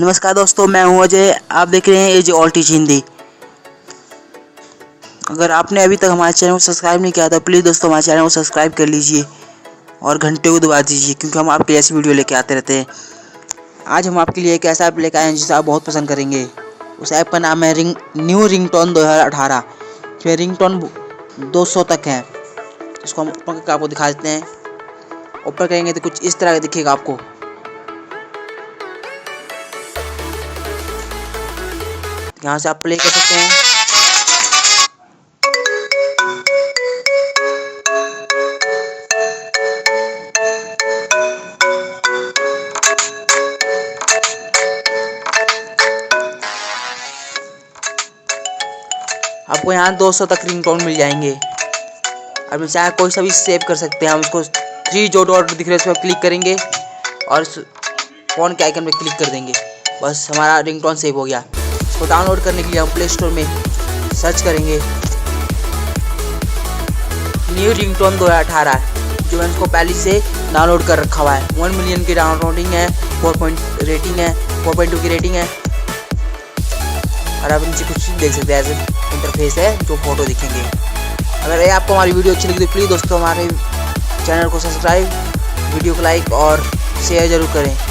नमस्कार दोस्तों, मैं हूं अजय। आप देख रहे हैं एज ऑल टीच हिंदी। अगर आपने अभी तक हमारे चैनल को सब्सक्राइब नहीं किया तो प्लीज़ दोस्तों हमारे चैनल को सब्सक्राइब कर लीजिए और घंटे को दबा दीजिए, क्योंकि हम आपके लिए ऐसी वीडियो लेके आते रहते हैं। आज हम आपके लिए एक ऐसा ऐप लेकर आए हैं जिसे आप बहुत पसंद करेंगे। उस ऐप का नाम है न्यू रिंगटोन 2018। इसमें रिंगटोन 200 तक है। इसको हम ऊपर करके आपको दिखा देते हैं। ऊपर करेंगे तो कुछ इस तरह का दिखेगा आपको। यहाँ से आप प्ले कर सकते हैं। आपको यहाँ 200 तक रिंगटोन मिल जाएंगे। अब चाहे कोई सा भी सेव कर सकते हैं। हम उसको 3 जो डॉट दिख रहे हैं उस पर क्लिक करेंगे और फ़ोन के आइकन पे क्लिक कर देंगे। बस हमारा रिंगटोन सेव हो गया। इसको डाउनलोड करने के लिए हम प्ले स्टोर में सर्च करेंगे न्यू रिंगटोन 2018, जो मैंने इसको पहले से डाउनलोड कर रखा हुआ है। 1 मिलियन की डाउनलोडिंग है, 4.2 की रेटिंग है। और आप नीचे कुछ देख सकते हैं, ऐसे इंटरफेस है जो फोटो दिखेंगे। अगर आपको हमारी वीडियो अच्छी लगी तो प्लीज़ दोस्तों हमारे चैनल को सब्सक्राइब, वीडियो को लाइक और शेयर ज़रूर करें।